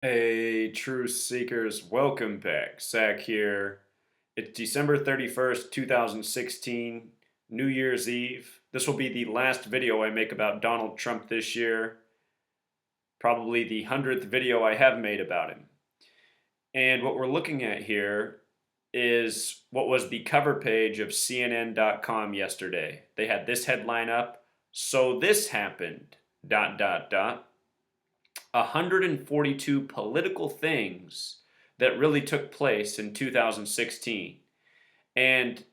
Hey, Truth Seekers, welcome back. Zach here. It's December 31st, 2016, New Year's Eve. This will be the last video I make about Donald Trump this year, probably the 100th video I have made about him. And what we're looking at here is what was the cover page of CNN.com yesterday. They had this headline up, "So this happened, dot, dot, dot." 142 political things that really took place in 2016. And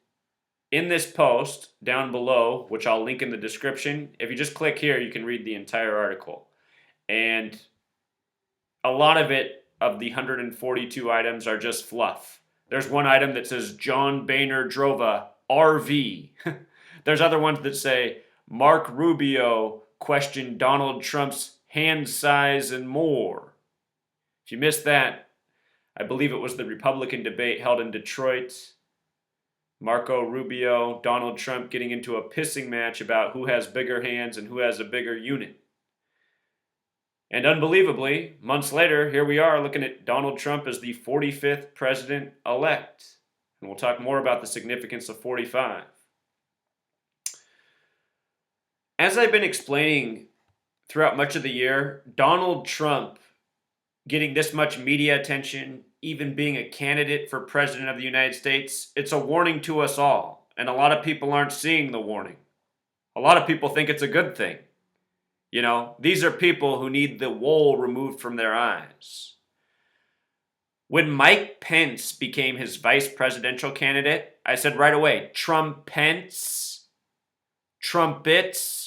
in this post down below, which I'll link in the description, if you just click here, you can read the entire article. And a lot of it, of the 142 items, are just fluff. There's one item that says John Boehner drove a RV. There's other ones that say Mark Rubio questioned Donald Trump's hand size and more. If you missed that, I believe it was the Republican debate held in Detroit. Marco Rubio, Donald Trump getting into a pissing match about who has bigger hands and who has a bigger unit. And unbelievably, months later, here we are looking at Donald Trump as the 45th president elect. And we'll talk more about the significance of 45. As I've been explaining throughout much of the year, Donald Trump getting this much media attention, even being a candidate for president of the United States, it's a warning to us all. And a lot of people aren't seeing the warning. A lot of people think it's a good thing. You know, these are people who need the wool removed from their eyes. When Mike Pence became his vice presidential candidate, I said right away, Trumpence, trumpets,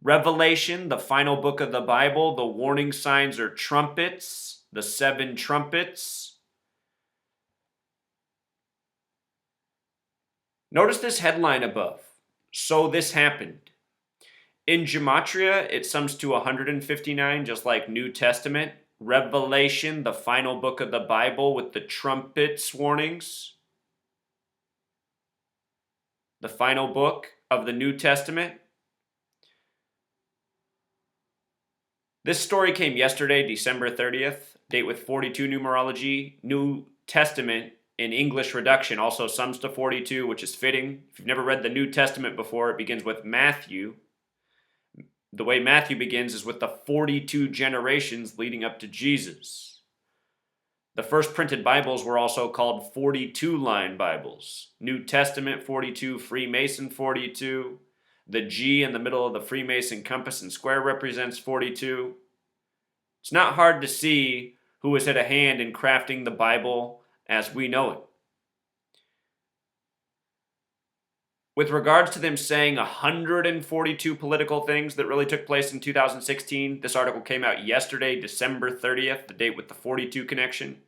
Revelation, the final book of the Bible, the warning signs are trumpets, the 7 trumpets. Notice this headline above. So this happened. In Gematria, it sums to 159, just like New Testament. Revelation, the final book of the Bible with the trumpets warnings. The final book of the New Testament. This story came yesterday, December 30th, date with 42 numerology. New Testament in English reduction also sums to 42, which is fitting. If you've never read the New Testament before, it begins with Matthew. The way Matthew begins is with the 42 generations leading up to Jesus. The first printed Bibles were also called 42-line Bibles. New Testament 42, Freemason 42. The G in the middle of the Freemason compass and square represents 42. It's not hard to see who has had a hand in crafting the Bible as we know it. With regards to them saying 142 political things that really took place in 2016, this article came out yesterday, December 30th, the date with the 42 connection.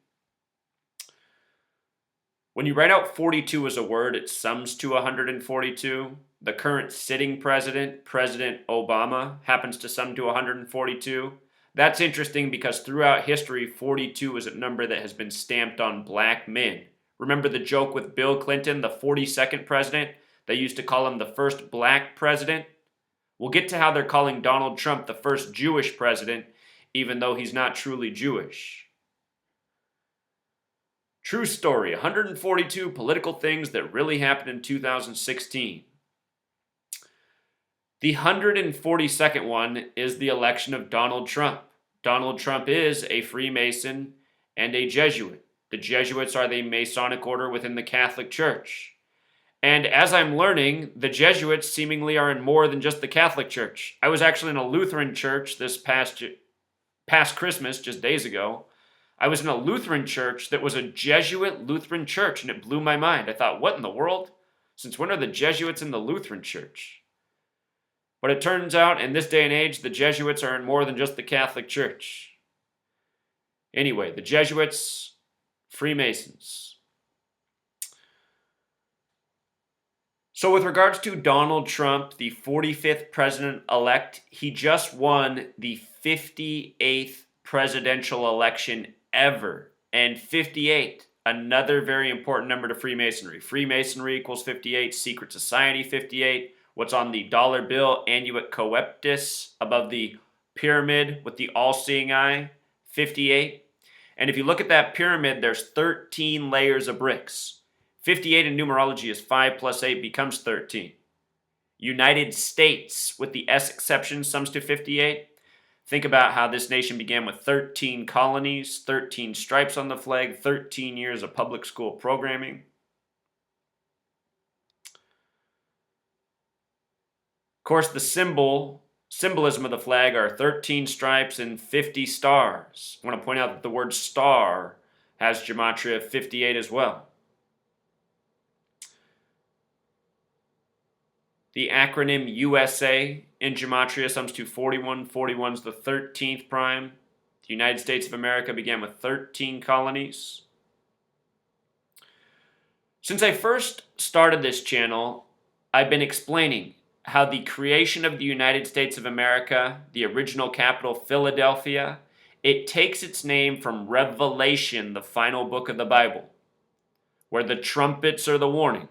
When you write out 42 as a word, it sums to 142. The current sitting president, President Obama, happens to sum to 142. That's interesting because throughout history, 42 is a number that has been stamped on black men. Remember the joke with Bill Clinton, the 42nd president? They used to call him the first black president. We'll get to how they're calling Donald Trump the first Jewish president, even though he's not truly Jewish. True story, 142 political things that really happened in 2016. The 142nd one is the election of Donald Trump. Donald Trump is a Freemason and a Jesuit. The Jesuits are the Masonic order within the Catholic Church. And as I'm learning, the Jesuits seemingly are in more than just the Catholic Church. I was actually in a Lutheran church this past Christmas, just days ago. I was in a Lutheran church that was a Jesuit Lutheran church, and it blew my mind. I thought, what in the world? Since when are the Jesuits in the Lutheran church? But it turns out, in this day and age, the Jesuits are in more than just the Catholic Church. Anyway, the Jesuits, Freemasons. So with regards to Donald Trump, the 45th president-elect, he just won the 58th presidential election ever. And 58, another very important number to Freemasonry. Freemasonry equals 58, secret society 58. What's on the dollar bill, Annuit Coeptis, above the pyramid with the all-seeing eye, 58. And if you look at that pyramid, there's 13 layers of bricks. 58 in numerology is 5 plus 8 becomes 13. United States, with the S exception, sums to 58. Think about how this nation began with 13 colonies, 13 stripes on the flag, 13 years of public school programming. Of course, the symbolism of the flag are 13 stripes and 50 stars. I want to point out that the word star has gematria 58 as well. The acronym USA in gematria sums to 41. 41 is the 13th prime. The United States of America began with 13 colonies. Since I first started this channel, I've been explaining how the creation of the United States of America, the original capital Philadelphia, it takes its name from Revelation, the final book of the Bible, where the trumpets are the warning.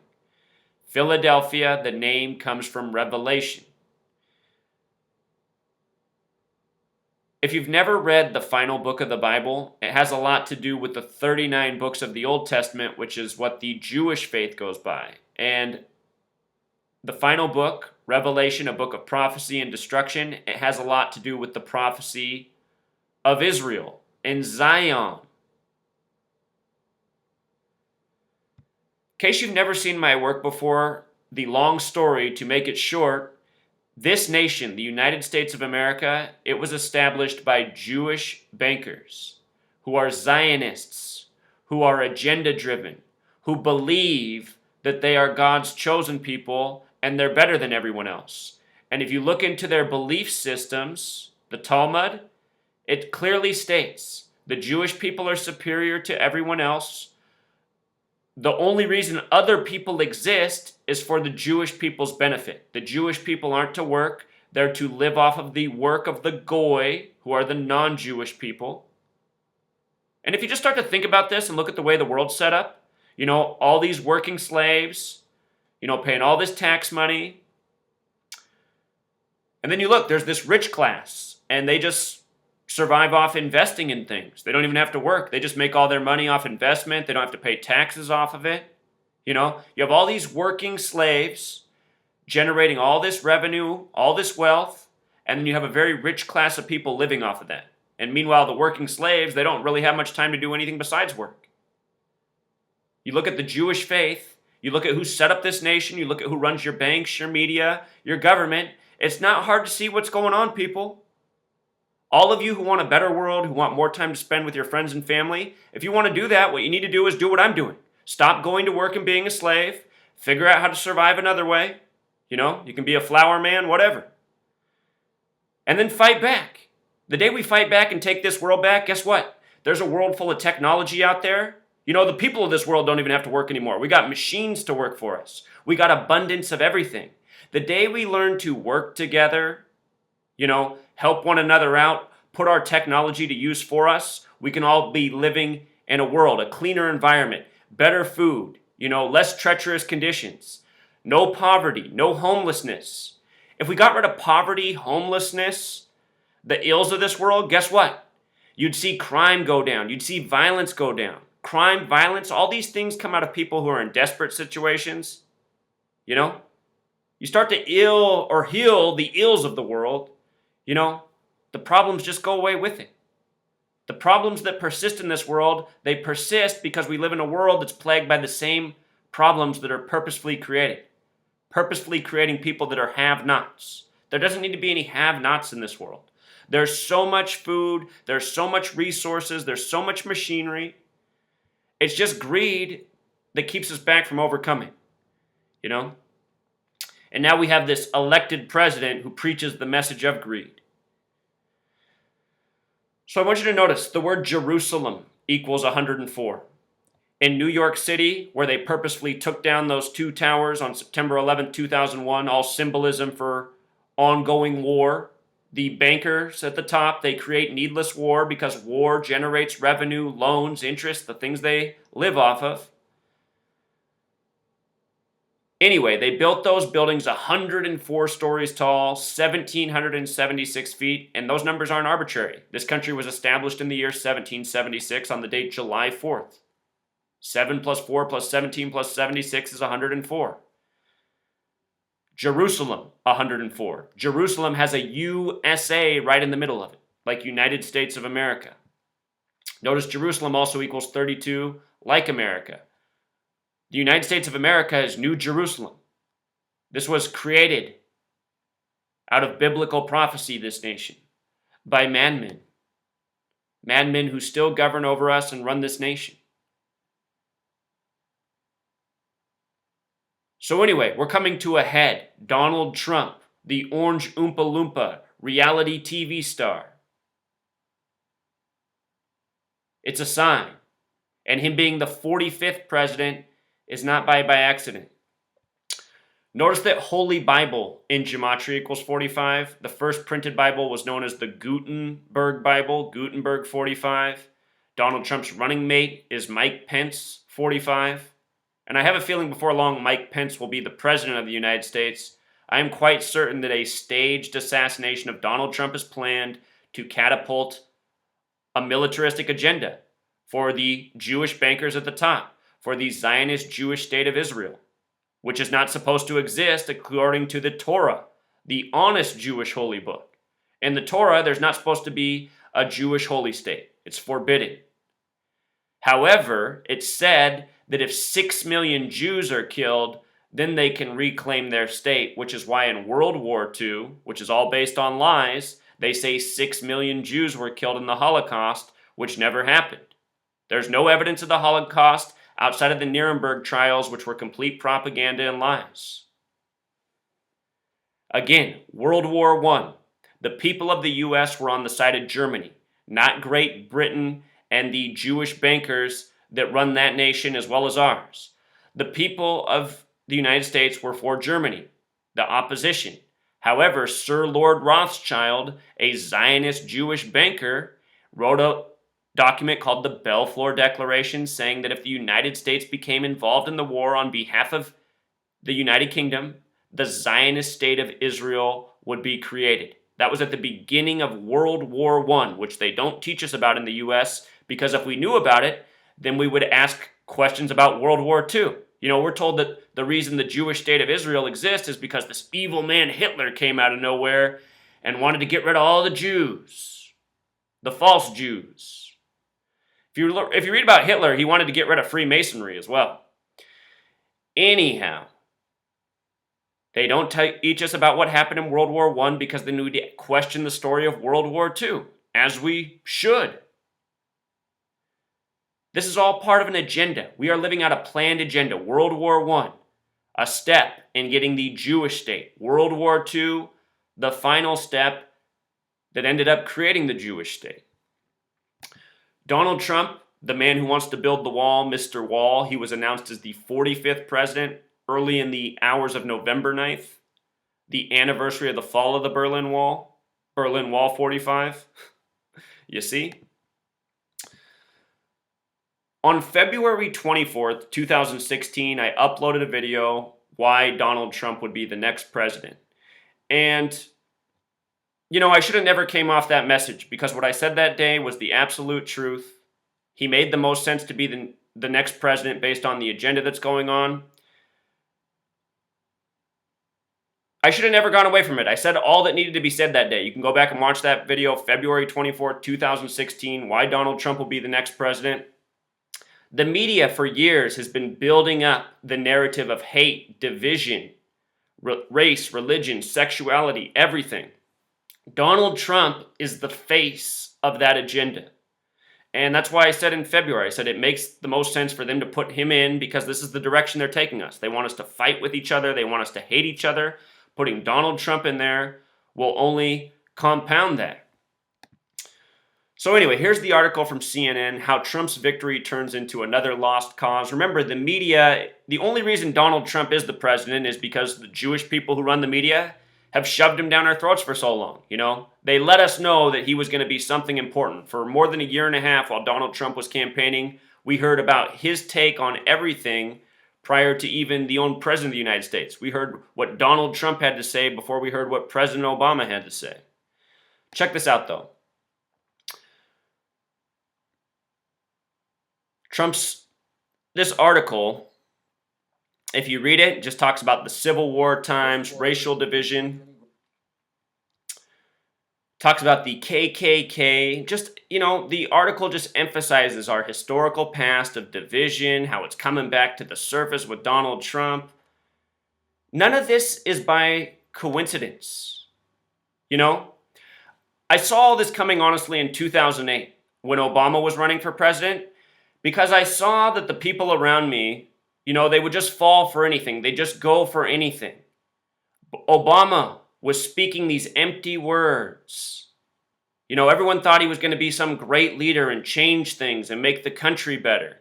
Philadelphia, the name comes from Revelation. If you've never read the final book of the Bible, it has a lot to do with the 39 books of the Old Testament, which is what the Jewish faith goes by. And the final book, Revelation, a book of prophecy and destruction, it has a lot to do with the prophecy of Israel and Zion. In case you've never seen my work before, the long story, to make it short, this nation, the United States of America, it was established by Jewish bankers who are Zionists, who are agenda-driven, who believe that they are God's chosen people and they're better than everyone else. And if you look into their belief systems, the Talmud, it clearly states the Jewish people are superior to everyone else. The only reason other people exist is for the Jewish people's benefit. The Jewish people aren't to work. They're to live off of the work of the Goy, who are the non-Jewish people. And if you just start to think about this and look at the way the world's set up, all these working slaves, paying all this tax money. And then you look, there's this rich class, and they just survive off investing in things. They don't even have to work. They just make all their money off investment. They don't have to pay taxes off of it. You have all these working slaves generating all this revenue, all this wealth, and then you have a very rich class of people living off of that. And meanwhile, the working slaves, they don't really have much time to do anything besides work. You look at the Jewish faith, you look at who set up this nation, you look at who runs your banks, your media, your government. It's not hard to see what's going on, people. All of you who want a better world, who want more time to spend with your friends and family, if you want to do that, what you need to do is do what I'm doing. Stop going to work and being a slave. Figure out how to survive another way. You can be a flower man, whatever. And then fight back. The day we fight back and take this world back, guess what? There's a world full of technology out there. The people of this world don't even have to work anymore. We got machines to work for us. We got abundance of everything. The day we learn to work together, help one another out, put our technology to use for us, we can all be living in a world, a cleaner environment, better food, less treacherous conditions, no poverty, no homelessness. If we got rid of poverty, homelessness, the ills of this world, guess what? You'd see crime go down. You'd see violence go down. Crime, violence, all these things come out of people who are in desperate situations. You start to heal the ills of the world, the problems just go away with it. The problems that persist in this world, they persist because we live in a world that's plagued by the same problems that are purposefully created. Purposefully creating people that are have-nots. There doesn't need to be any have-nots in this world. There's so much food, there's so much resources, there's so much machinery. It's just greed that keeps us back from overcoming, And now we have this elected president who preaches the message of greed. So I want you to notice the word Jerusalem equals 104. In New York City, where they purposefully took down those two towers on September 11, 2001, all symbolism for ongoing war. The bankers at the top, they create needless war because war generates revenue, loans, interest, the things they live off of. Anyway, they built those buildings 104 stories tall, 1,776 feet, and those numbers aren't arbitrary. This country was established in the year 1776 on the date July 4th. 7 plus 4 plus 17 plus 76 is 104. Jerusalem, 104. Jerusalem has a USA right in the middle of it, like United States of America. Notice Jerusalem also equals 32, like America. The United States of America is New Jerusalem. This was created out of biblical prophecy, this nation, by madmen. Madmen who still govern over us and run this nation. So anyway, we're coming to a head. Donald Trump, the orange Oompa Loompa, reality TV star. It's a sign. And him being the 45th president is not by accident. Notice that Holy Bible in Gematria equals 45. The first printed Bible was known as the Gutenberg Bible, Gutenberg 45. Donald Trump's running mate is Mike Pence, 45. And I have a feeling before long Mike Pence will be the president of the United States. I am quite certain that a staged assassination of Donald Trump is planned to catapult a militaristic agenda for the Jewish bankers at the top, for the Zionist Jewish state of Israel, which is not supposed to exist according to the Torah, the honest Jewish holy book. In the Torah, there's not supposed to be a Jewish holy state. It's forbidden. However, it's said that if 6 million Jews are killed, then they can reclaim their state, which is why in World War II, which is all based on lies, they say 6 million Jews were killed in the Holocaust, which never happened. There's no evidence of the Holocaust outside of the Nuremberg trials, which were complete propaganda and lies. Again, World War I. The people of the U.S. were on the side of Germany, not Great Britain and the Jewish bankers that run that nation as well as ours. The people of the United States were for Germany, the opposition. However, Sir Lord Rothschild, a Zionist Jewish banker, wrote a document called the Balfour Declaration saying that if the United States became involved in the war on behalf of the United Kingdom, the Zionist state of Israel would be created. That was at the beginning of World War I, which they don't teach us about in the U.S., because if we knew about it, then we would ask questions about World War II. You know, we're told that the reason the Jewish state of Israel exists is because this evil man Hitler came out of nowhere and wanted to get rid of all the Jews, the false Jews. If you read about Hitler, he wanted to get rid of Freemasonry as well. Anyhow, they don't teach us about what happened in World War I because they need to question the story of World War II, as we should. This is all part of an agenda. We are living out a planned agenda. World War I, a step in getting the Jewish state. World War II, the final step that ended up creating the Jewish state. Donald Trump, the man who wants to build the wall, Mr. Wall, he was announced as the 45th president early in the hours of November 9th, the anniversary of the fall of the Berlin Wall 45. You see? On February 24th, 2016, I uploaded a video why Donald Trump would be the next president. And, you know, I should have never came off that message because what I said that day was the absolute truth. He made the most sense to be the next president based on the agenda that's going on. I should have never gone away from it. I said all that needed to be said that day. You can go back and watch that video, February 24th, 2016, why Donald Trump will be the next president. The media for years has been building up the narrative of hate, division, race, religion, sexuality, everything. Donald Trump is the face of that agenda. And that's why I said in February, I said it makes the most sense for them to put him in because this is the direction they're taking us. They want us to fight with each other. They want us to hate each other. Putting Donald Trump in there will only compound that. So anyway, here's the article from CNN, how Trump's victory turns into another lost cause. Remember, the media, the only reason Donald Trump is the president is because the Jewish people who run the media have shoved him down our throats for so long. You know, they let us know that he was going to be something important. For more than a year and a half while Donald Trump was campaigning, we heard about his take on everything prior to even the own president of the United States. We heard what Donald Trump had to say before we heard what President Obama had to say. Check this out, though. This article, if you read it, just talks about the Civil War times, racial division, talks about the KKK. Just, the article just emphasizes our historical past of division, how it's coming back to the surface with Donald Trump. None of this is by coincidence. I saw all this coming, honestly, in 2008 when Obama was running for president, because I saw that the people around me, they would just fall for anything. They just go for anything. Obama was speaking these empty words. Everyone thought he was going to be some great leader and change things and make the country better.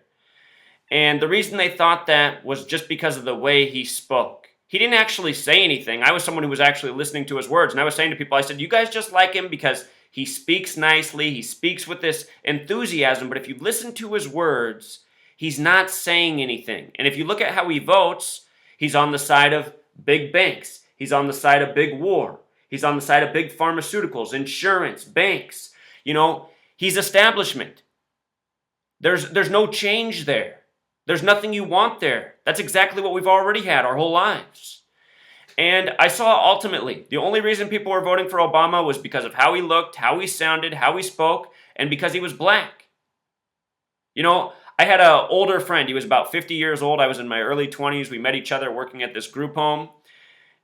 And the reason they thought that was just because of the way he spoke. He didn't actually say anything. I was someone who was actually listening to his words. And I was saying to people, I said, you guys just like him because he speaks nicely. He speaks with this enthusiasm. But if you listen to his words, he's not saying anything. And if you look at how he votes, he's on the side of big banks. He's on the side of big war. He's on the side of big pharmaceuticals, insurance, banks. He's establishment. There's no change there. There's nothing you want there. That's exactly what we've already had our whole lives. And I saw ultimately, the only reason people were voting for Obama was because of how he looked, how he sounded, how he spoke, and because he was black. I had an older friend. He was about 50 years old. I was in my early 20s. We met each other working at this group home.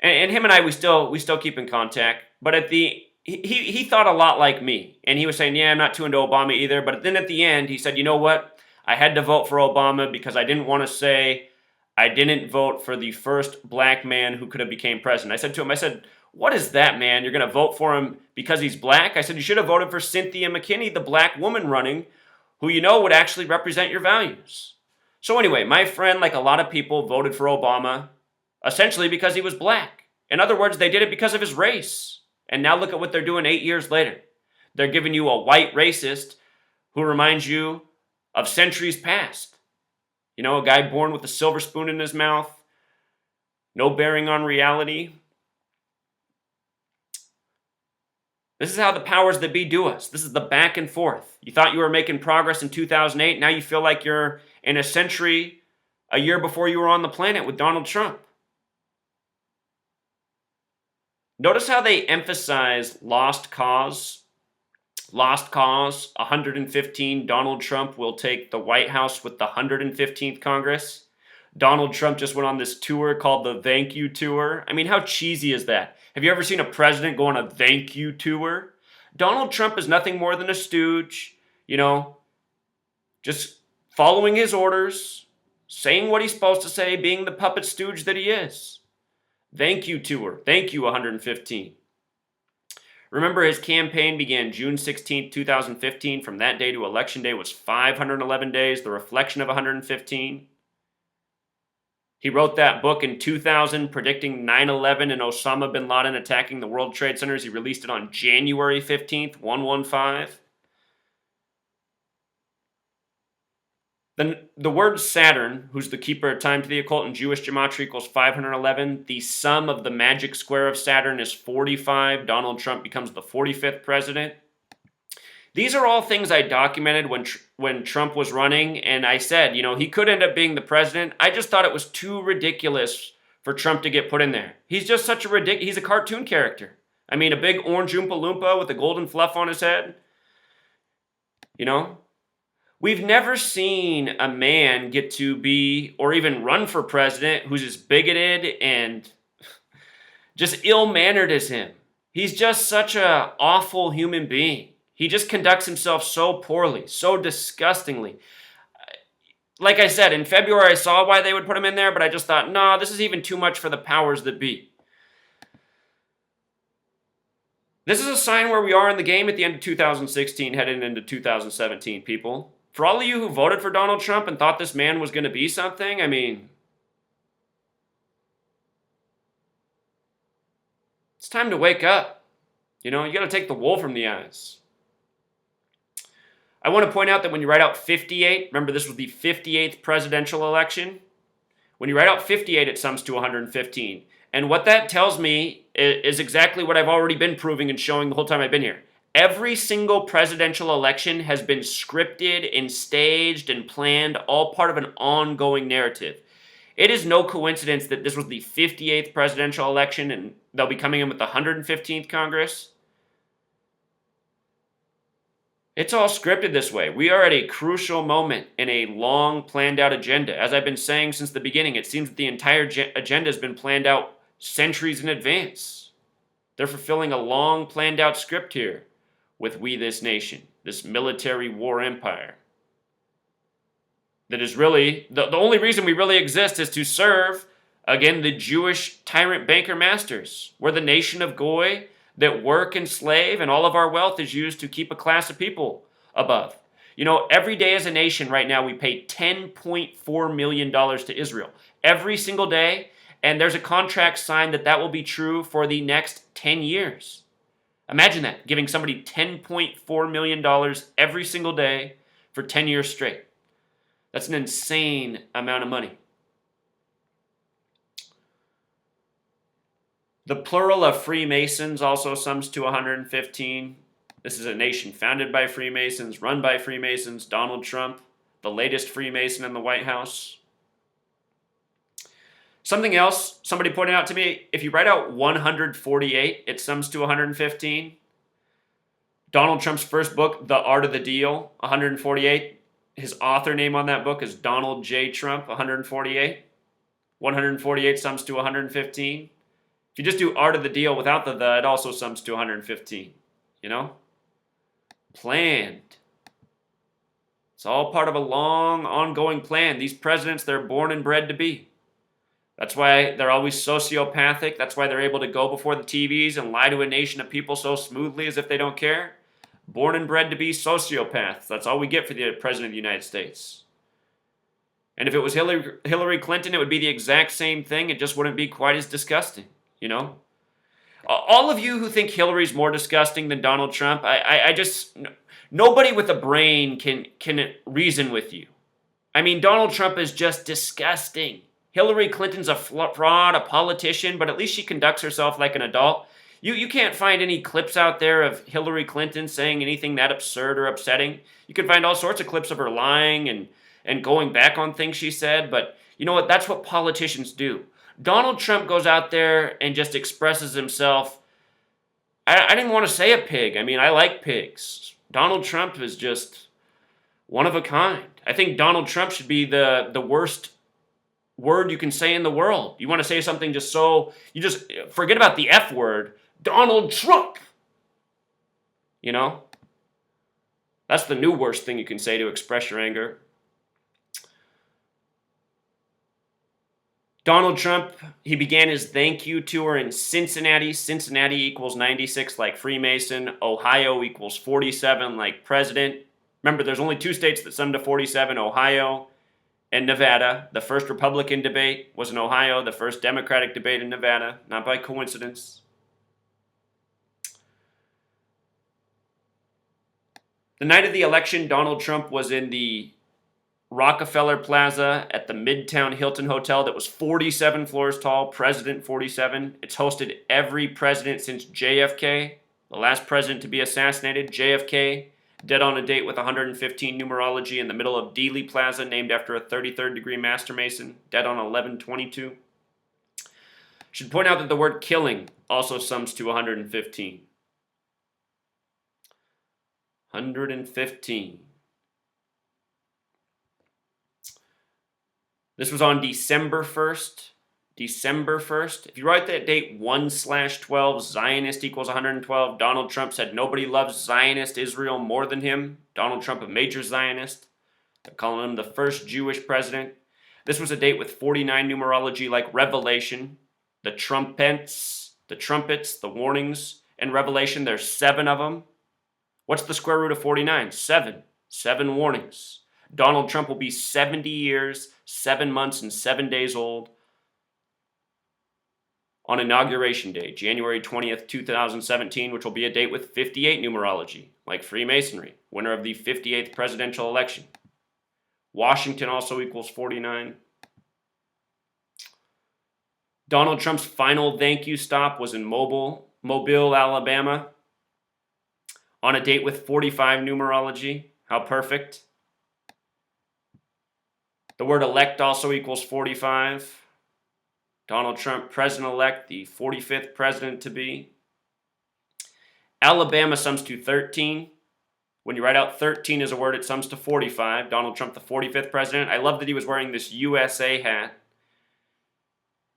And him and I, we still keep in contact. But he thought a lot like me. And he was saying, yeah, I'm not too into Obama either. But then at the end, he said, you know what? I had to vote for Obama because I didn't want to say I didn't vote for the first black man who could have became president. I said to him, what is that, man? You're going to vote for him because he's black? I said, you should have voted for Cynthia McKinney, the black woman running, who would actually represent your values. So anyway, my friend, like a lot of people, voted for Obama essentially because he was black. In other words, they did it because of his race. And now look at what they're doing 8 years later. They're giving you a white racist who reminds you of centuries past. A guy born with a silver spoon in his mouth, no bearing on reality. This is how the powers that be do us. This is the back and forth. You thought you were making progress in 2008. Now you feel like you're in a century, a year before you were on the planet with Donald Trump. Notice how they emphasize lost cause. Lost cause, 115, Donald Trump will take the White House with the 115th Congress. Donald Trump just went on this tour called the Thank You Tour. I mean, how cheesy is that? Have you ever seen a president go on a thank you tour? Donald Trump is nothing more than a stooge, just following his orders, saying what he's supposed to say, being the puppet stooge that he is. Thank you tour. Thank you, 115. Remember, his campaign began June 16, 2015. From that day to election day was 511 days, the reflection of 115. He wrote that book in 2000, predicting 9/11 and Osama bin Laden attacking the World Trade Centers. He released it on January 15th, 115. Then the word Saturn, who's the keeper of time to the occult in Jewish gematria, equals 511. The sum of the magic square of Saturn is 45. Donald Trump becomes the 45th president. These are all things I documented when Trump was running, and I said, he could end up being the president. I just thought it was too ridiculous for Trump to get put in there. He's just such a he's a cartoon character. I mean, a big orange Oompa Loompa with a golden fluff on his head. We've never seen a man get to be or even run for president who's as bigoted and just ill-mannered as him. He's just such an awful human being. He just conducts himself so poorly, so disgustingly. Like I said, in February I saw why they would put him in there, but I just thought, no, this is even too much for the powers that be. This is a sign where we are in the game at the end of 2016, heading into 2017, people. For all of you who voted for Donald Trump and thought this man was going to be something, I mean, it's time to wake up. You got to take the wool from the eyes. I want to point out that when you write out 58, remember this was the 58th presidential election. When you write out 58, it sums to 115. And what that tells me is exactly what I've already been proving and showing the whole time I've been here. Every single presidential election has been scripted and staged and planned, all part of an ongoing narrative. It is no coincidence that this was the 58th presidential election and they'll be coming in with the 115th Congress. It's all scripted this way. We are at a crucial moment in a long planned out agenda. As I've been saying since the beginning, it seems that the entire agenda has been planned out centuries in advance. They're fulfilling a long planned out script here with We This Nation, this military war empire. That is really, the only reason we really exist is to serve, again, the Jewish tyrant banker masters. We're the nation of Goy that work and slave, and all of our wealth is used to keep a class of people above. You know, every day as a nation right now, we pay $10.4 million to Israel. Every single day, and there's a contract signed that will be true for the next 10 years. Imagine that, giving somebody $10.4 million every single day for 10 years straight. That's an insane amount of money. The plural of Freemasons also sums to 115. This is a nation founded by Freemasons, run by Freemasons. Donald Trump, the latest Freemason in the White House. Something else somebody pointed out to me, if you write out 148, it sums to 115. Donald Trump's first book, The Art of the Deal, 148. His author name on that book is Donald J. Trump, 148. 148 sums to 115. If you just do Art of the Deal without the, it also sums to 115. You know? Planned. It's all part of a long, ongoing plan. These presidents, they're born and bred to be. That's why they're always sociopathic. That's why they're able to go before the TVs and lie to a nation of people so smoothly as if they don't care. Born and bred to be sociopaths. That's all we get for the President of the United States. And if it was Hillary Clinton, it would be the exact same thing. It just wouldn't be quite as disgusting, you know? All of you who think Hillary's more disgusting than Donald Trump, I just... Nobody with a brain can reason with you. I mean, Donald Trump is just disgusting. Hillary Clinton's a fraud, a politician, but at least she conducts herself like an adult. You can't find any clips out there of Hillary Clinton saying anything that absurd or upsetting. You can find all sorts of clips of her lying and going back on things she said, but you know what? That's what politicians do. Donald Trump goes out there and just expresses himself. I didn't want to say a pig. I mean, I like pigs. Donald Trump is just one of a kind. I think Donald Trump should be the worst word you can say in the world. You want to say something just so, you just forget about the F word, Donald Trump. You know? That's the new worst thing you can say to express your anger. Donald Trump, he began his thank you tour in Cincinnati. Cincinnati equals 96 like Freemason. Ohio equals 47 like President. Remember, there's only two states that sum to 47, Ohio and Nevada. The first Republican debate was in Ohio. The first Democratic debate in Nevada. Not by coincidence. The night of the election, Donald Trump was in the Rockefeller Plaza at the Midtown Hilton Hotel that was 47 floors tall, President 47. It's hosted every president since JFK, the last president to be assassinated. JFK, dead on a date with 115 numerology in the middle of Dealey Plaza, named after a 33rd degree Master Mason, dead on 11/22. Should point out that the word killing also sums to 115. 115. This was on December 1st. December 1st. If you write that date 1/12, Zionist equals 112. Donald Trump said nobody loves Zionist Israel more than him. Donald Trump, a major Zionist. They're calling him the first Jewish president. This was a date with 49 numerology like Revelation. The trumpets, the warnings in Revelation, there's 7 of them. What's the square root of 49? 7. 7 warnings. Donald Trump will be 70 years, 7 months, and 7 days old on Inauguration Day, January 20th, 2017, which will be a date with 58 numerology, like Freemasonry, winner of the 58th presidential election. Washington also equals 49. Donald Trump's final thank you stop was in Mobile, Alabama, on a date with 45 numerology. How perfect. The word elect also equals 45. Donald Trump, president-elect, the 45th president to be. Alabama sums to 13. When you write out 13 as a word, it sums to 45. Donald Trump, the 45th president. I love that he was wearing this USA hat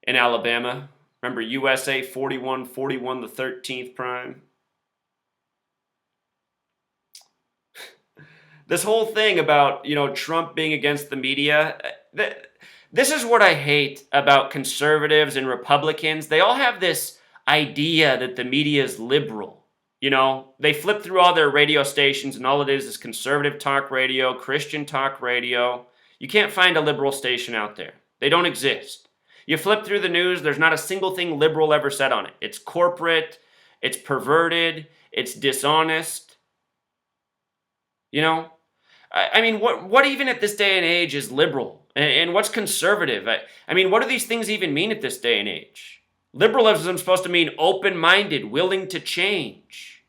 in Alabama. Remember, USA 41, 41, the 13th prime. This whole thing about, Trump being against the media, this is what I hate about conservatives and Republicans. They all have this idea that the media is liberal. They flip through all their radio stations and all it is conservative talk radio, Christian talk radio. You can't find a liberal station out there. They don't exist. You flip through the news, there's not a single thing liberal ever said on it. It's corporate, it's perverted, it's dishonest. I mean, what even at this day and age is liberal? And what's conservative? I mean, what do these things even mean at this day and age? Liberalism is supposed to mean open-minded, willing to change.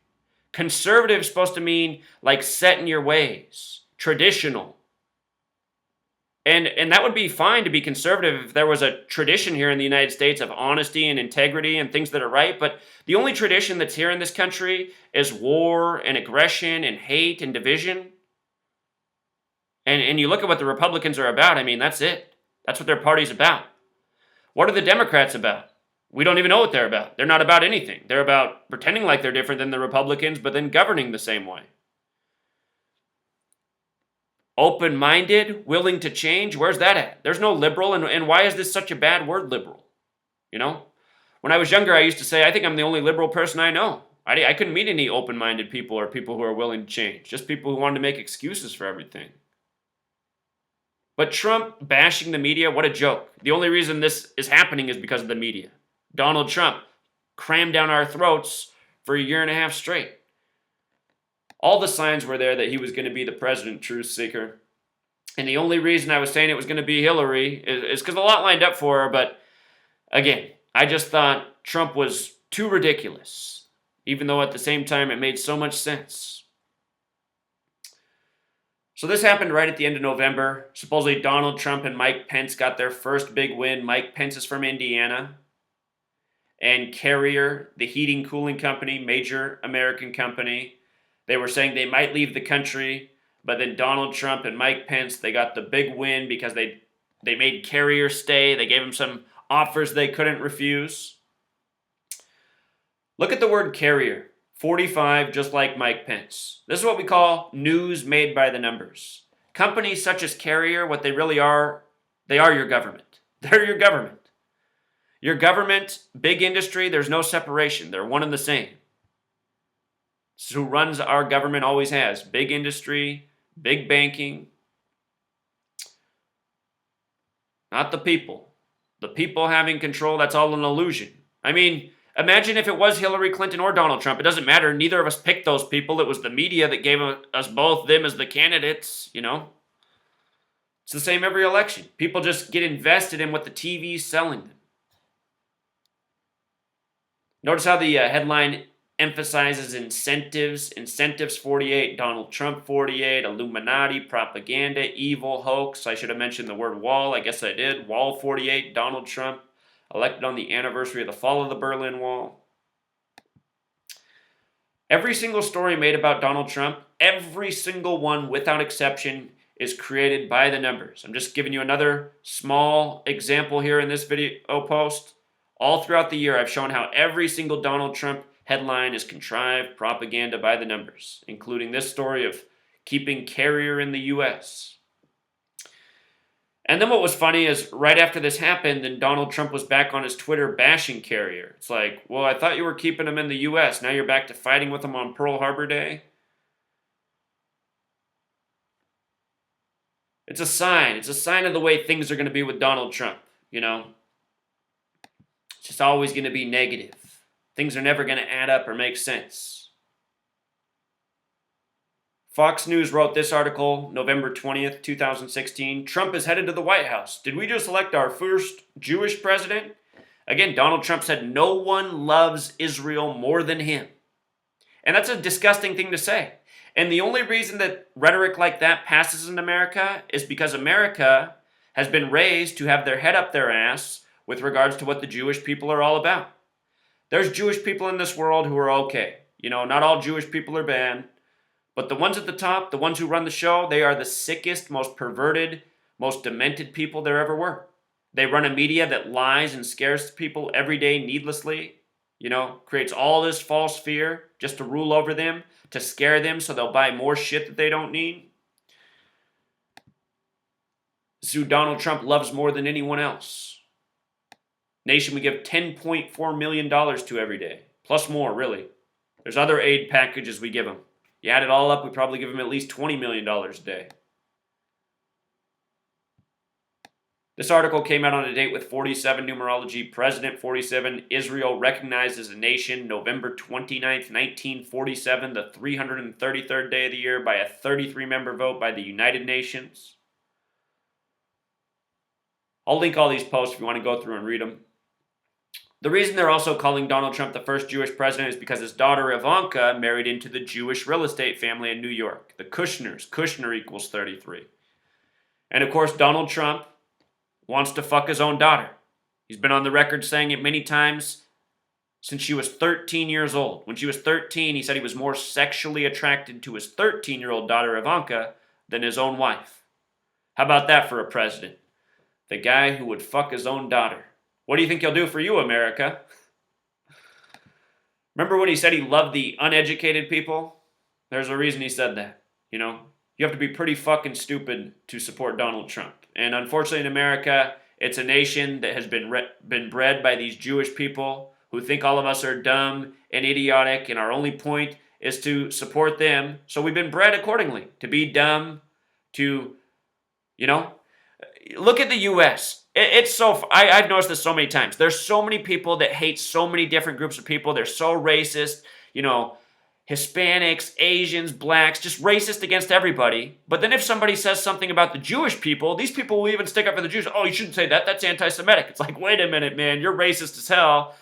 Conservative is supposed to mean like set in your ways, traditional. And that would be fine to be conservative if there was a tradition here in the United States of honesty and integrity and things that are right. But the only tradition that's here in this country is war and aggression and hate and division. And you look at what the Republicans are about, I mean, that's it. That's what their party's about. What are the Democrats about? We don't even know what they're about. They're not about anything. They're about pretending like they're different than the Republicans, but then governing the same way. Open-minded, willing to change, where's that at? There's no liberal, and why is this such a bad word, liberal? When I was younger, I used to say, I think I'm the only liberal person I know. I couldn't meet any open-minded people or people who are willing to change, just people who wanted to make excuses for everything. But Trump bashing the media, what a joke. The only reason this is happening is because of the media. Donald Trump crammed down our throats for a year and a half straight. All the signs were there that he was going to be the president, truth seeker. And the only reason I was saying it was going to be Hillary is because a lot lined up for her. But again, I just thought Trump was too ridiculous, even though at the same time it made so much sense. So this happened right at the end of November. Supposedly Donald Trump and Mike Pence got their first big win. Mike Pence is from Indiana. And Carrier, the heating cooling company, major American company, they were saying they might leave the country. But then Donald Trump and Mike Pence, they got the big win because they made Carrier stay. They gave him some offers they couldn't refuse. Look at the word Carrier. 45, just like Mike Pence. This is what we call news made by the numbers. Companies such as Carrier, what they really are, they are your government. They're your government. Your government, big industry, there's no separation. They're one and the same. This is who runs our government, always has. Big industry, big banking. Not the people. The people having control, that's all an illusion. I mean, imagine if it was Hillary Clinton or Donald Trump. It doesn't matter. Neither of us picked those people. It was the media that gave us both them as the candidates, It's the same every election. People just get invested in what the TV's selling them. Notice how the headline emphasizes incentives. Incentives 48, Donald Trump 48, Illuminati, propaganda, evil, hoax. I should have mentioned the word wall. I guess I did. Wall 48, Donald Trump. Elected on the anniversary of the fall of the Berlin Wall. Every single story made about Donald Trump, every single one without exception, is created by the numbers. I'm just giving you another small example here in this video post. All throughout the year, I've shown how every single Donald Trump headline is contrived propaganda by the numbers, including this story of keeping Carrier in the U.S. And then what was funny is right after this happened, then Donald Trump was back on his Twitter bashing Carrier. It's like, well, I thought you were keeping him in the U.S. Now you're back to fighting with him on Pearl Harbor Day? It's a sign. It's a sign of the way things are going to be with Donald Trump, It's just always going to be negative. Things are never going to add up or make sense. Fox News wrote this article, November 20th, 2016. Trump is headed to the White House. Did we just elect our first Jewish president? Again, Donald Trump said no one loves Israel more than him. And that's a disgusting thing to say. And the only reason that rhetoric like that passes in America is because America has been raised to have their head up their ass with regards to what the Jewish people are all about. There's Jewish people in this world who are okay. Not all Jewish people are bad. But the ones at the top, the ones who run the show, they are the sickest, most perverted, most demented people there ever were. They run a media that lies and scares people every day needlessly, creates all this false fear just to rule over them, to scare them so they'll buy more shit that they don't need. It's who Donald Trump loves more than anyone else. Nation we give $10.4 million to every day, plus more, really. There's other aid packages we give them. You add it all up, we probably give them at least $20 million a day. This article came out on a date with 47 numerology. President 47, Israel recognized as a nation, November 29th, 1947, the 333rd day of the year by a 33-member vote by the United Nations. I'll link all these posts if you want to go through and read them. The reason they're also calling Donald Trump the first Jewish president is because his daughter Ivanka married into the Jewish real estate family in New York, the Kushners. Kushner equals 33. And of course, Donald Trump wants to fuck his own daughter. He's been on the record saying it many times since she was 13 years old. When she was 13, he said he was more sexually attracted to his 13-year-old daughter Ivanka than his own wife. How about that for a president? The guy who would fuck his own daughter. What do you think he'll do for you, America? Remember when he said he loved the uneducated people? There's a reason he said that, You have to be pretty fucking stupid to support Donald Trump. And unfortunately in America, it's a nation that has been bred by these Jewish people who think all of us are dumb and idiotic, and our only point is to support them. So we've been bred accordingly, to be dumb, to, Look at the U.S. I've noticed this so many times. There's so many people that hate so many different groups of people. They're so racist, Hispanics, Asians, blacks, just racist against everybody. But then if somebody says something about the Jewish people, these people will even stick up for the Jews. Oh, you shouldn't say that. That's anti-Semitic. It's like, wait a minute, man. You're racist as hell.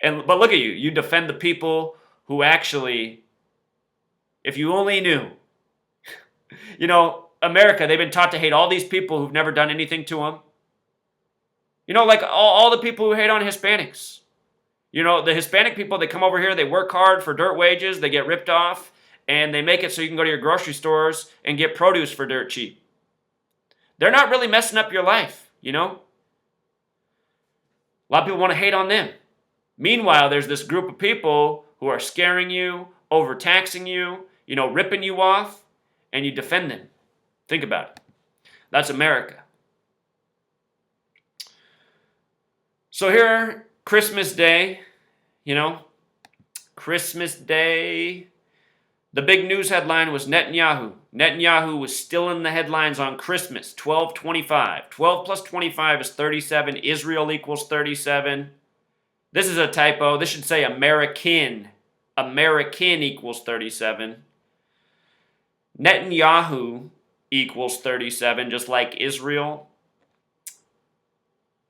But look at you. You defend the people who actually, if you only knew, America, they've been taught to hate all these people who've never done anything to them. Like all the people who hate on Hispanics. The Hispanic people, they come over here, they work hard for dirt wages, they get ripped off, and they make it so you can go to your grocery stores and get produce for dirt cheap. They're not really messing up your life, A lot of people want to hate on them. Meanwhile, there's this group of people who are scaring you, overtaxing you, ripping you off, and you defend them. Think about it. That's America. So here, Christmas Day, Christmas Day. The big news headline was Netanyahu. Netanyahu was still in the headlines on Christmas, 12/25. 12 plus 25 is 37. Israel equals 37. This is a typo. This should say American. American equals 37. Netanyahu equals 37, just like Israel.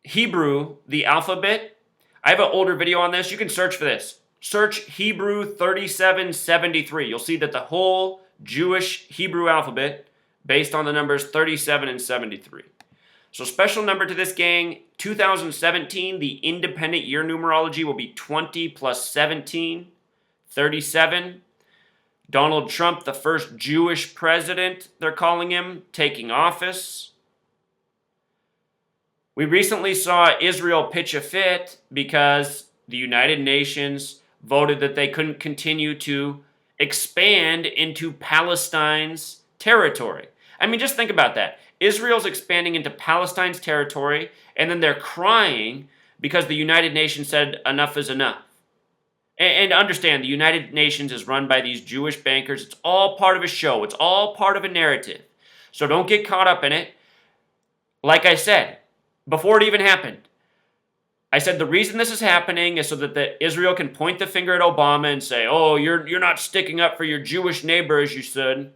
Hebrew, the alphabet. I have an older video on this. You can search for this. Search Hebrew 3773. You'll see that the whole Jewish Hebrew alphabet based on the numbers 37 and 73. So special number to this gang, 2017, the independent year numerology will be 20 plus 17, 37. Donald Trump, the first Jewish president, they're calling him, taking office. We recently saw Israel pitch a fit because the United Nations voted that they couldn't continue to expand into Palestine's territory. I mean, just think about that. Israel's expanding into Palestine's territory, and then they're crying because the United Nations said enough is enough. And understand, the United Nations is run by these Jewish bankers. It's all part of a show. It's all part of a narrative. So don't get caught up in it. Like I said, before it even happened, I said the reason this is happening is so that Israel can point the finger at Obama and say, oh, you're not sticking up for your Jewish neighbor as you should.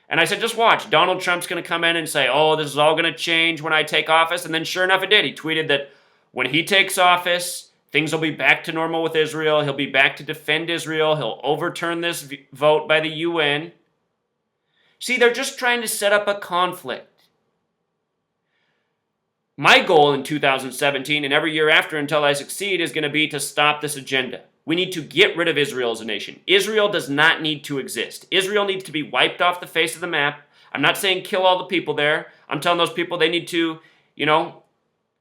And I said, just watch. Donald Trump's going to come in and say, oh, this is all going to change when I take office. And then sure enough, it did. He tweeted that when he takes office, Things will be back to normal with Israel. He'll be back to defend Israel. He'll overturn this vote by the UN. See, they're just trying to set up a conflict. My goal in 2017 and every year after until I succeed is going to be to stop this agenda. We need to get rid of Israel as a nation. Israel does not need to exist. Israel needs to be wiped off the face of the map. I'm not saying kill all the people there. I'm telling those people they need to,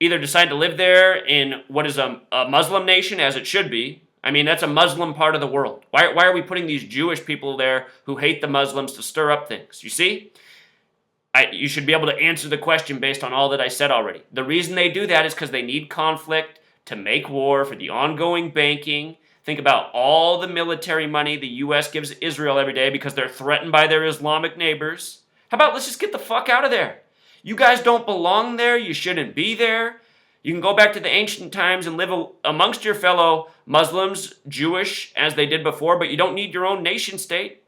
either decide to live there in what is a Muslim nation, as it should be. I mean, that's a Muslim part of the world. Why are we putting these Jewish people there who hate the Muslims to stir up things? You see? You should be able to answer the question based on all that I said already. The reason they do that is because they need conflict to make war, for the ongoing banking. Think about all the military money the U.S. gives Israel every day because they're threatened by their Islamic neighbors. How about let's just get the fuck out of there? You guys don't belong there. You shouldn't be there. You can go back to the ancient times and live amongst your fellow Muslims, Jewish, as they did before, but you don't need your own nation state.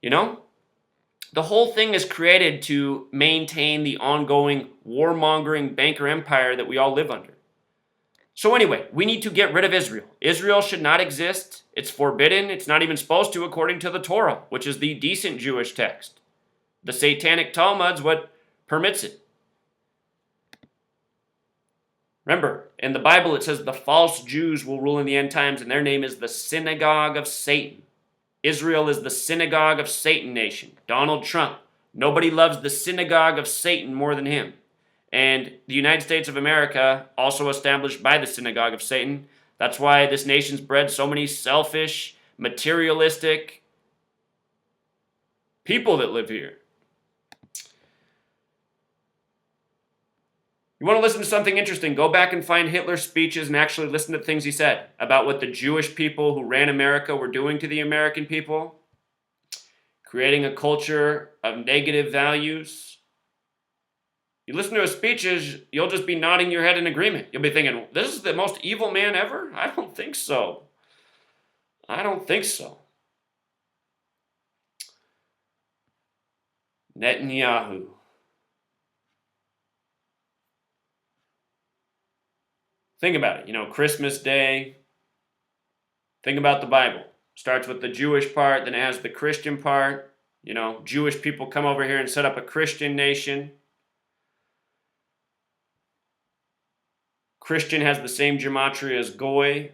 The whole thing is created to maintain the ongoing warmongering banker empire that we all live under. So anyway, we need to get rid of Israel. Israel should not exist. It's forbidden. It's not even supposed to according to the Torah, which is the decent Jewish text. The Satanic Talmud's what permits it. Remember, in the Bible it says the false Jews will rule in the end times, and their name is the synagogue of Satan. Israel is the synagogue of Satan nation. Donald Trump. Nobody loves the synagogue of Satan more than him. And the United States of America, also established by the synagogue of Satan. That's why this nation's bred so many selfish, materialistic people that live here. You want to listen to something interesting, go back and find Hitler's speeches and actually listen to things he said about what the Jewish people who ran America were doing to the American people, creating a culture of negative values. You listen to his speeches, you'll just be nodding your head in agreement. You'll be thinking, this is the most evil man ever? I don't think so. I don't think so. Netanyahu. Think about it. Christmas Day. Think about the Bible. Starts with the Jewish part, then it has the Christian part. Jewish people come over here and set up a Christian nation. Christian has the same gematria as Goy.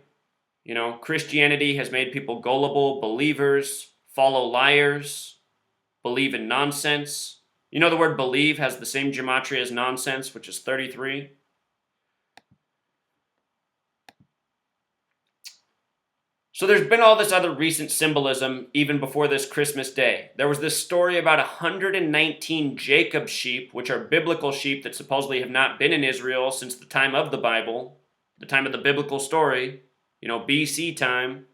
Christianity has made people gullible, believers, follow liars, believe in nonsense. The word believe has the same gematria as nonsense, which is 33. So there's been all this other recent symbolism even before this Christmas Day. There was this story about 119 Jacob sheep, which are biblical sheep that supposedly have not been in Israel since the time of the Bible, the time of the biblical story, BC time.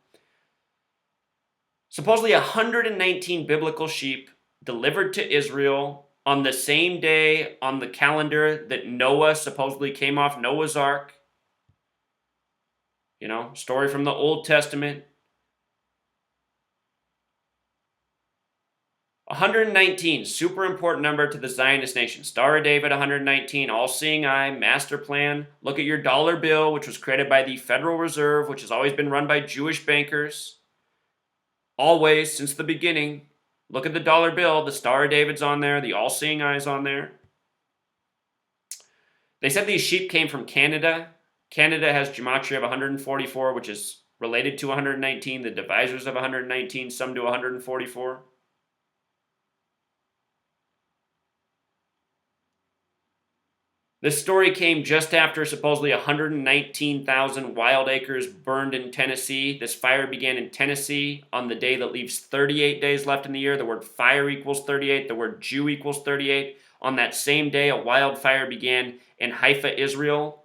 Supposedly 119 biblical sheep delivered to Israel on the same day on the calendar that Noah supposedly came off Noah's Ark. Story from the Old Testament. 119, super important number to the Zionist nation. Star of David, 119, all-seeing eye, master plan. Look at your dollar bill, which was created by the Federal Reserve, which has always been run by Jewish bankers. Always, since the beginning. Look at the dollar bill. The Star of David's on there. The all-seeing eye's on there. They said these sheep came from Canada. Canada has gematria of 144, which is related to 119. The divisors of 119 sum to 144. This story came just after supposedly 119,000 wild acres burned in Tennessee. This fire began in Tennessee on the day that leaves 38 days left in the year. The word fire equals 38. The word Jew equals 38. On that same day, a wildfire began in Haifa, Israel.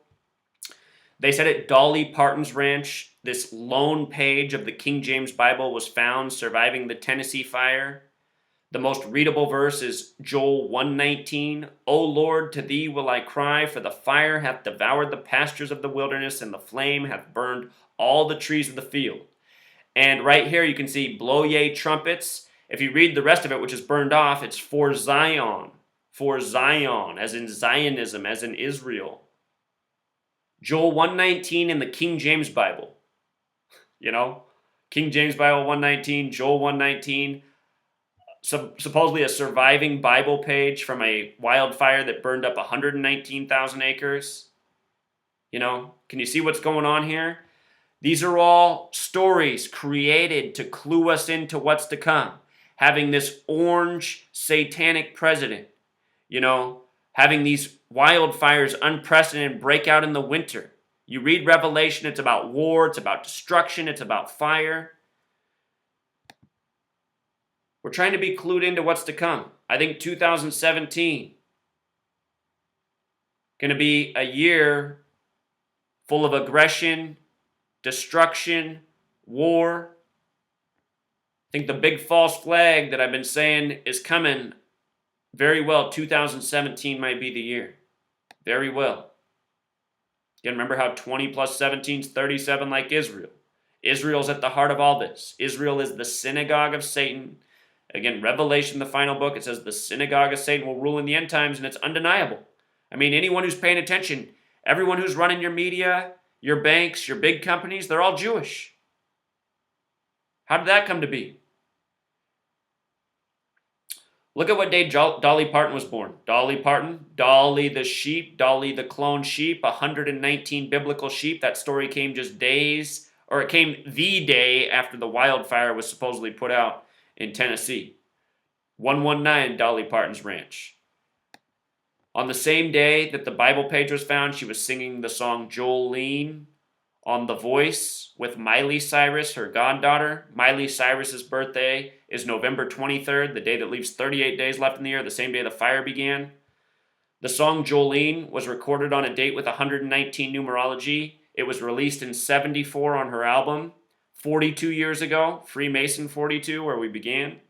They said at Dolly Parton's ranch, this lone page of the King James Bible was found surviving the Tennessee fire. The most readable verse is Joel 1:19. O Lord, to thee will I cry, for the fire hath devoured the pastures of the wilderness, and the flame hath burned all the trees of the field. And right here you can see blow ye trumpets. If you read the rest of it, which is burned off, it's for Zion, as in Zionism, as in Israel. Joel 119 in the King James Bible. You know, King James Bible 119, Joel 119. Supposedly a surviving Bible page from a wildfire that burned up 119,000 acres. You know, can you see what's going on here? These are all stories created to clue us into what's to come. Having this orange satanic president, you know, having these wildfires unprecedented break out in the winter. You read Revelation, it's about war, it's about destruction, it's about fire. We're trying to be clued into what's to come. I think 2017 going to be a year full of aggression, destruction, war. I think the big false flag that I've been saying is coming very well. 2017 might be the year. Very well. Again, remember how 20 plus 17 is 37 like Israel. Israel's at the heart of all this. Israel is the synagogue of Satan. Again, Revelation, the final book, it says the synagogue of Satan will rule in the end times, and it's undeniable. I mean, anyone who's paying attention, everyone who's running your media, your banks, your big companies, they're all Jewish. How did that come to be? Look at what day Dolly Parton was born. Dolly Parton, Dolly the sheep, Dolly the clone sheep, 119 biblical sheep. That story came just days, or it came the day after the wildfire was supposedly put out in Tennessee. 119 Dolly Parton's ranch. On the same day that the Bible page was found, she was singing the song Jolene on The Voice with Miley Cyrus, her goddaughter. Miley Cyrus's birthday is November 23rd, the day that leaves 38 days left in the year, the same day the fire began. The song Jolene was recorded on a date with 119 numerology. It was released in 74 on her album. 42 years ago, Freemason 42, where we began.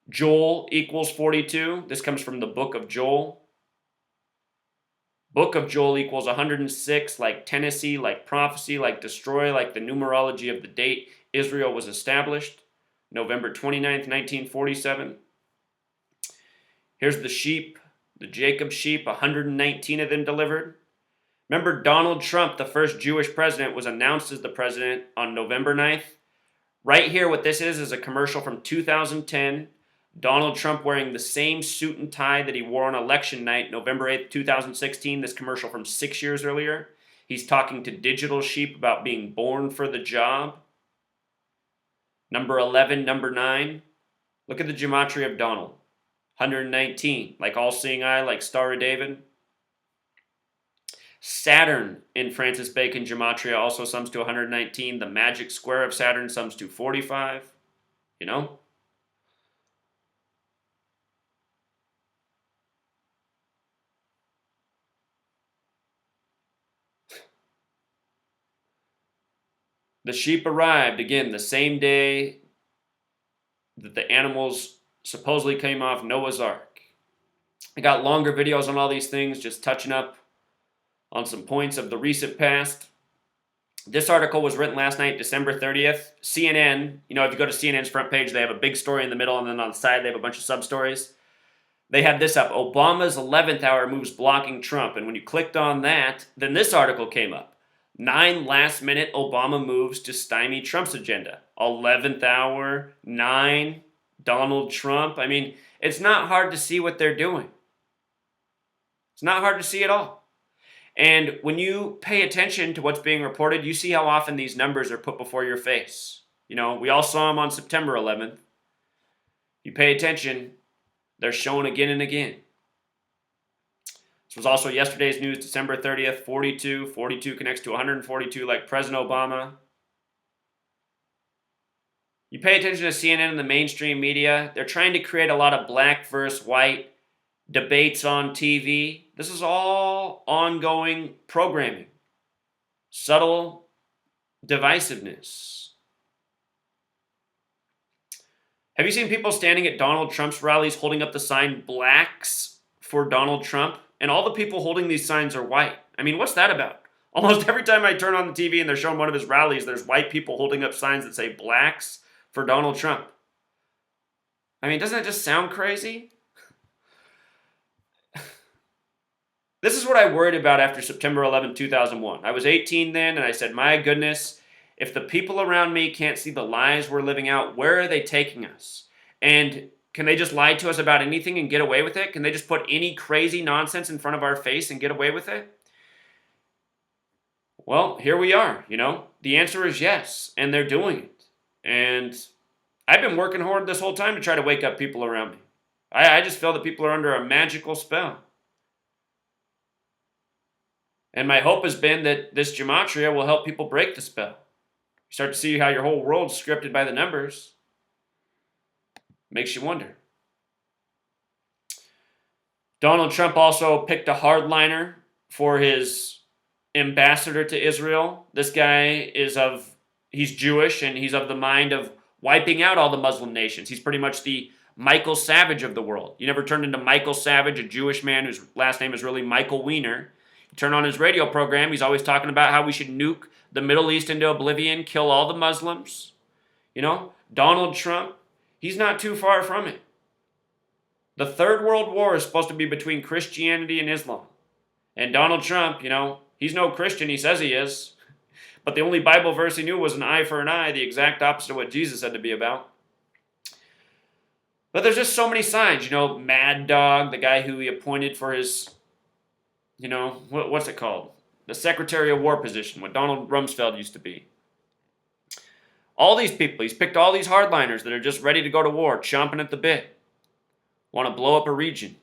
Joel equals 42. This comes from the book of Joel. Book of Joel equals 106, like Tennessee, like prophecy, like destroy, like the numerology of the date Israel was established, November 29th, 1947. Here's the sheep, the Jacob sheep, 119 of them delivered. Remember, Donald Trump, the first Jewish president, was announced as the president on November 9th. Right here, what this is a commercial from 2010. Donald Trump wearing the same suit and tie that he wore on election night, November 8th, 2016. This commercial from 6 years earlier. He's talking to Digital Sheep about being born for the job. Number 11, number 9. Look at the gematria of Donald. 119, like All-Seeing Eye, like Star of David. Saturn in Francis Bacon gematria also sums to 119. The magic square of Saturn sums to 45. You know? The sheep arrived, again, the same day that the animals supposedly came off Noah's Ark. I got longer videos on all these things, just touching up on some points of the recent past. This article was written last night, December 30th. CNN, you know, if you go to CNN's front page, they have a big story in the middle, and then on the side they have a bunch of sub-stories. They had this up, Obama's 11th hour moves blocking Trump. And when you clicked on that, then this article came up. 9 last-minute Obama moves to stymie Trump's agenda. 11th hour, 9, Donald Trump. I mean, it's not hard to see what they're doing. It's not hard to see at all. And when you pay attention to what's being reported, you see how often these numbers are put before your face. You know, we all saw them on September 11th. You pay attention, they're shown again and again. This was also yesterday's news, December 30th, 42. 42 connects to 142 like President Obama. You pay attention to CNN and the mainstream media, they're trying to create a lot of black versus white debates on TV. This is all ongoing programming. Subtle divisiveness. Have you seen people standing at Donald Trump's rallies holding up the sign "Blacks for Donald Trump"? And all the people holding these signs are white. I mean, what's that about? Almost every time I turn on the TV and they're showing one of his rallies, there's white people holding up signs that say "Blacks for Donald Trump." I mean, doesn't that just sound crazy? This is what I worried about after September 11, 2001. I was 18 then, and I said, my goodness, if the people around me can't see the lies we're living out, where are they taking us? And can they just lie to us about anything and get away with it? Can they just put any crazy nonsense in front of our face and get away with it? Well, here we are, The answer is yes, and they're doing it. And I've been working hard this whole time to try to wake up people around me. I just feel that people are under a magical spell. And my hope has been that this gematria will help people break the spell. You start to see how your whole world's scripted by the numbers. Makes you wonder. Donald Trump also picked a hardliner for his ambassador to Israel. This guy he's Jewish, and he's of the mind of wiping out all the Muslim nations. He's pretty much the Michael Savage of the world. You never turned into Michael Savage, a Jewish man whose last name is really Michael Weiner. You turn on his radio program, he's always talking about how we should nuke the Middle East into oblivion, kill all the Muslims. Donald Trump, he's not too far from it. The Third World War is supposed to be between Christianity and Islam. And Donald Trump, he's no Christian, he says he is. But the only Bible verse he knew was an eye for an eye, the exact opposite of what Jesus had to be about. But there's just so many signs, Mad Dog, the guy who he appointed for his, what's it called? The Secretary of War position, what Donald Rumsfeld used to be. All these people, he's picked all these hardliners that are just ready to go to war, chomping at the bit, want to blow up a region.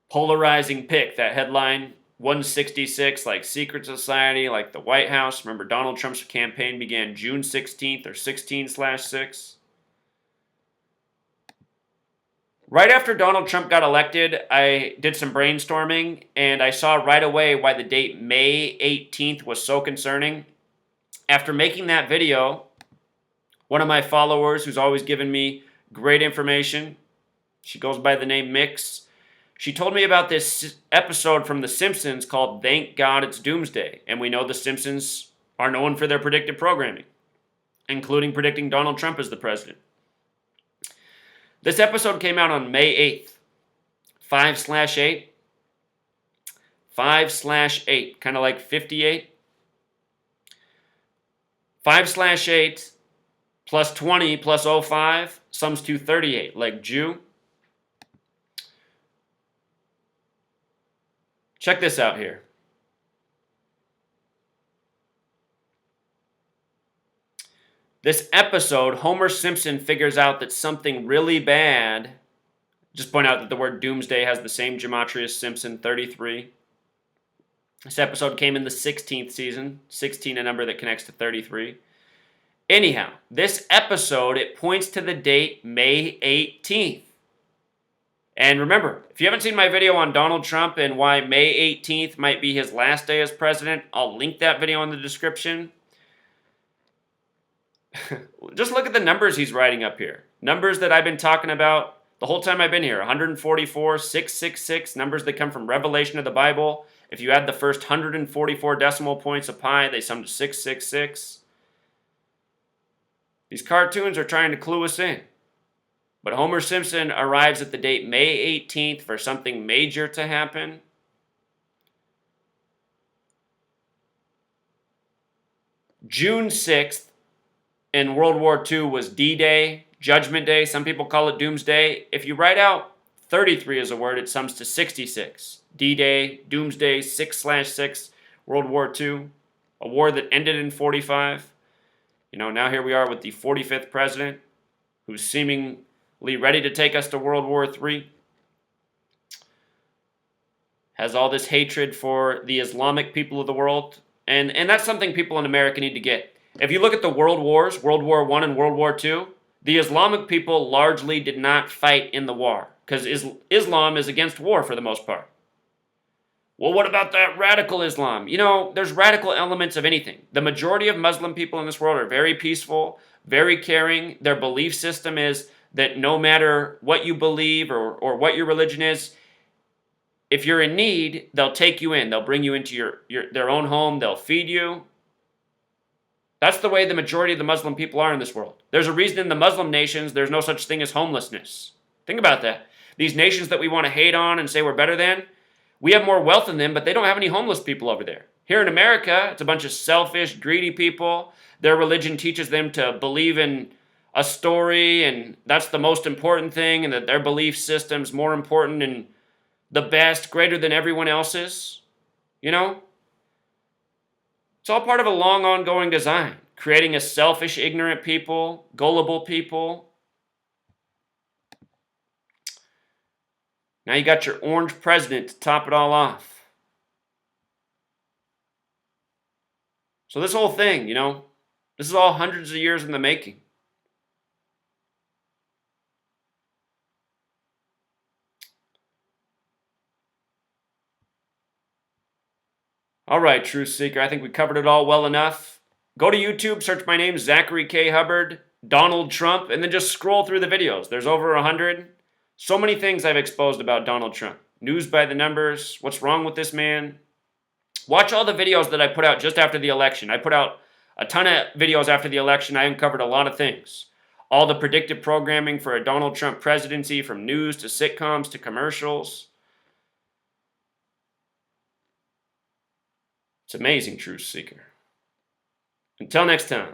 Polarizing pick, that headline, 166, like secret society, like the White House. Remember, Donald Trump's campaign began June 16th or 16/6. Right after Donald Trump got elected, I did some brainstorming, and I saw right away why the date May 18th was so concerning. After making that video, one of my followers, who's always given me great information, she goes by the name Mix, she told me about this episode from The Simpsons called Thank God It's Doomsday. And we know The Simpsons are known for their predictive programming, including predicting Donald Trump as the president. This episode came out on May 8th. 5/8. 5/8. Kind of like 58. 5/8 plus 20 plus 05 sums to 38, like Jew. Check this out here. This episode, Homer Simpson figures out that something really bad. Just point out that the word doomsday has the same gematria as Simpson, 33. This episode came in the 16th season, 16 a number that connects to 33. Anyhow, this episode, it points to the date May 18th. And remember, if you haven't seen my video on Donald Trump and why May 18th might be his last day as president, I'll link that video in the description. Just look at the numbers he's writing up here. Numbers that I've been talking about the whole time I've been here. 144, 666, numbers that come from Revelation of the Bible. If you add the first 144 decimal points of pi, they sum to 666. These cartoons are trying to clue us in. But Homer Simpson arrives at the date May 18th for something major to happen. June 6th in World War II was D-Day, Judgment Day. Some people call it Doomsday. If you write out 33 as a word, it sums to 66. D-Day, Doomsday, 6/6, World War II. A war that ended in 45. Now here we are with the 45th president, who's seemingly ready to take us to World War III. Has all this hatred for the Islamic people of the world. And that's something people in America need to get. If you look at the world wars, World War I and World War II, the Islamic people largely did not fight in the war because Islam is against war for the most part. Well, what about that radical Islam? There's radical elements of anything. The majority of Muslim people in this world are very peaceful, very caring. Their belief system is that no matter what you believe or what your religion is, if you're in need, they'll take you in. They'll bring you into their own home. They'll feed you. That's the way the majority of the Muslim people are in this world. There's a reason in the Muslim nations there's no such thing as homelessness. Think about that. These nations that we want to hate on and say we're better than, we have more wealth than them, but they don't have any homeless people over there. Here in America, it's a bunch of selfish, greedy people. Their religion teaches them to believe in a story, and that's the most important thing, and that their belief system's more important and the best, greater than everyone else's. You know? It's all part of a long, ongoing design, creating a selfish, ignorant people, gullible people. Now you got your orange president to top it all off. So this whole thing, this is all hundreds of years in the making. All right, Truth Seeker, I think we covered it all well enough. Go to YouTube, search my name, Zachary K. Hubbard, Donald Trump, and then just scroll through the videos. There's over 100. So many things I've exposed about Donald Trump. News by the numbers, what's wrong with this man. Watch all the videos that I put out just after the election. I put out a ton of videos after the election. I uncovered a lot of things. All the predictive programming for a Donald Trump presidency, from news to sitcoms to commercials. It's amazing, Truth Seeker. Until next time.